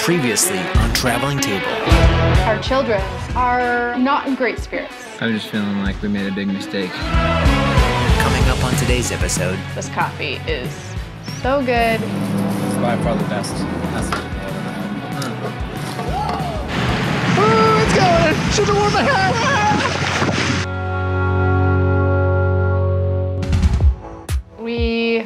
Previously on Traveling Table. Our children are not in great spirits. I'm just feeling like we made a big mistake. Coming up on today's episode. This coffee is so good. It's by far the best cassette I've ever had. Oh, it's going! Should have worn my hat! We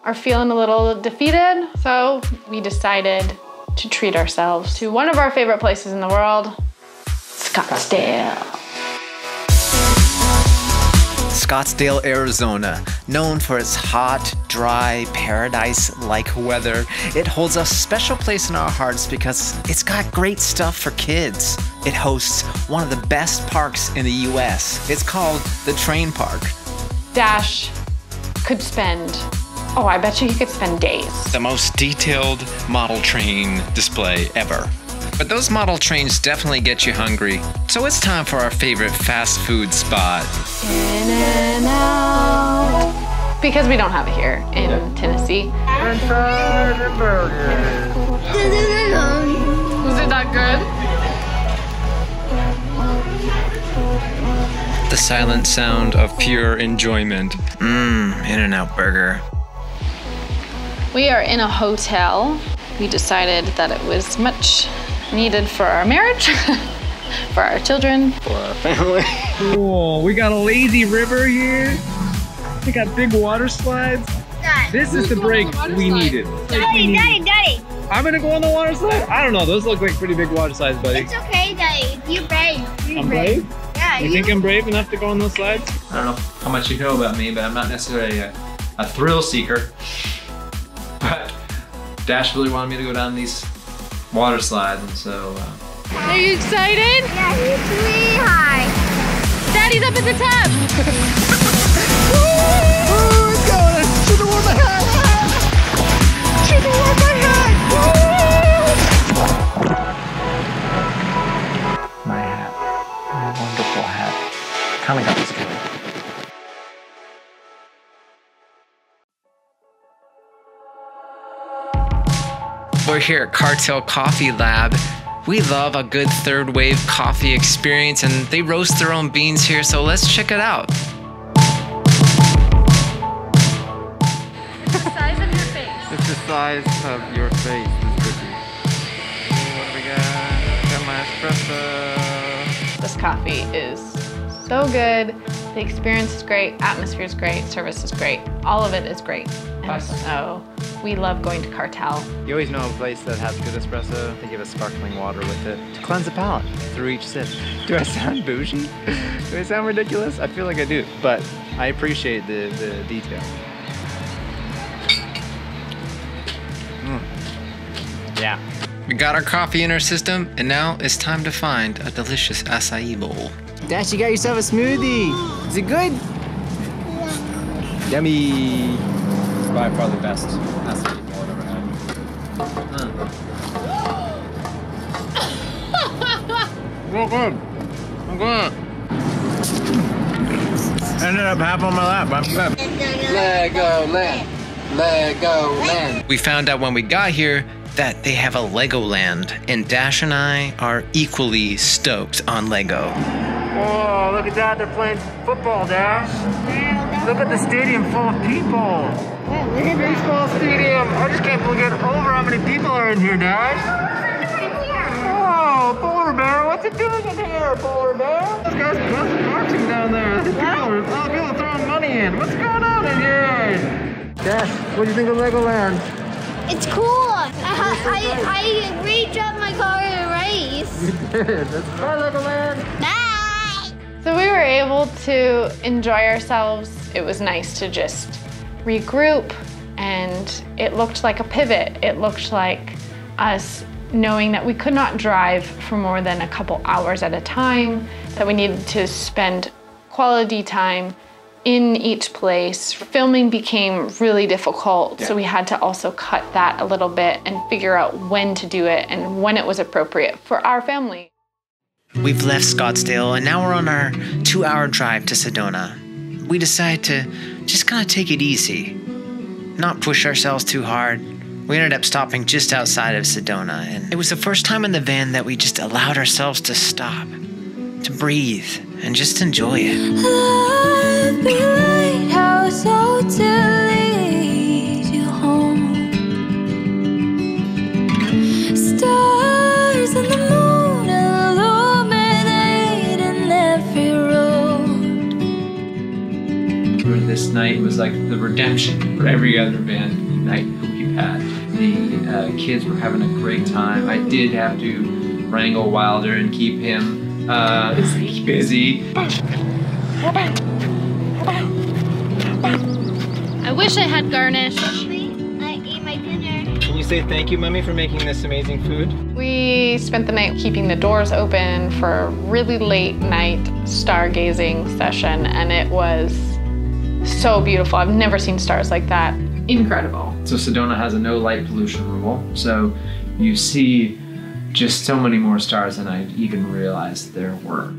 are feeling a little defeated, so we decided to treat ourselves to one of our favorite places in the world, Scottsdale. Scottsdale, Arizona, known for its hot, dry, paradise-like weather, it holds a special place in our hearts because it's got great stuff for kids. It hosts one of the best parks in the US. It's called the Train Park. Dash could spend, I bet you he could spend days. The most detailed model train display ever. But those model trains definitely get you hungry. So it's time for our favorite fast food spot. In and out. Because we don't have it here in Tennessee. French fries and burgers. Was it that good? The silent sound of pure enjoyment. In-N-Out burger. We are in a hotel. We decided that it was much needed for our marriage, for our children, For our family. Cool. We got a lazy river here. We got big water slides. This is the break we needed. Daddy. I'm gonna go on the water slide? I don't know. Those look like pretty big water slides, buddy. It's okay, Daddy. You're brave. I'm brave? Yeah, You think I'm brave enough to go on those slides? I don't know how much you know about me, but I'm not necessarily a thrill seeker. But Dash really wanted me to go down these water slides, and so... Are you excited? Yeah, he's really high. Daddy's up at the top. Oh, it's going! Should have worn my hat! Should have worn my hat! My hat. My wonderful hat. Kinda got this good. We're here at Cartel Coffee Lab. We love a good third wave coffee experience, and they roast their own beans here, so let's check it out. It's the size of your face. It's the size of your face. What do we got? Got my espresso. This coffee is so good. The experience is great, atmosphere is great, service is great. All of it is great. And so we love going to Cartel. You always know a place that has good espresso. They give us sparkling water with it to cleanse the palate through each sip. Do I sound bougie? Do I sound ridiculous? I feel like I do, but I appreciate the detail. Yeah. We got our coffee in our system, and now it's time to find a delicious Açaí bowl. Dash, you got yourself a smoothie. Is it good? Yummy. It's by far the best cassette I've ever had. Real good. I'm good. Ended up half on my lap. I'm good. Legoland. We found out when we got here that they have a Legoland, and Dash and I are equally stoked on Lego. Whoa, look at that. They're playing football, Dash. Look at the stadium full of people. Baseball stadium. I just can't get over how many people are in here, Dash. Oh, polar bear. What's it doing in here, polar bear? This guy's marching down there. People are throwing money in. What's going on in here? Dash, what do you think of Legoland? It's cool. I redrove my car in a race. You did. That's right, Legoland. Bye. So we were able to enjoy ourselves. It was nice to just regroup, and it looked like a pivot. It looked like us knowing that we could not drive for more than a couple hours at a time, that we needed to spend quality time in each place. Filming became really difficult, so we had to also cut that a little bit and figure out when to do it and when it was appropriate for our family. We've left Scottsdale and now we're on our 2-hour drive to Sedona. We decided to just kind of take it easy, not push ourselves too hard, We ended up stopping just outside of Sedona, and it was the first time in the van that we just allowed ourselves to stop, to breathe, and just enjoy it. Stars in the moon illuminating every road. This night was like the redemption for every other band night we've had. The kids were having a great time. I did have to wrangle Wilder and keep him busy. I wish I had garnish. I ate my dinner. Can you say thank you, Mummy, for making this amazing food? We spent the night keeping the doors open for a really late night stargazing session, and it was so beautiful. I've never seen stars like that. Incredible. So Sedona has a no light pollution rule, so you see just so many more stars than I even realized there were.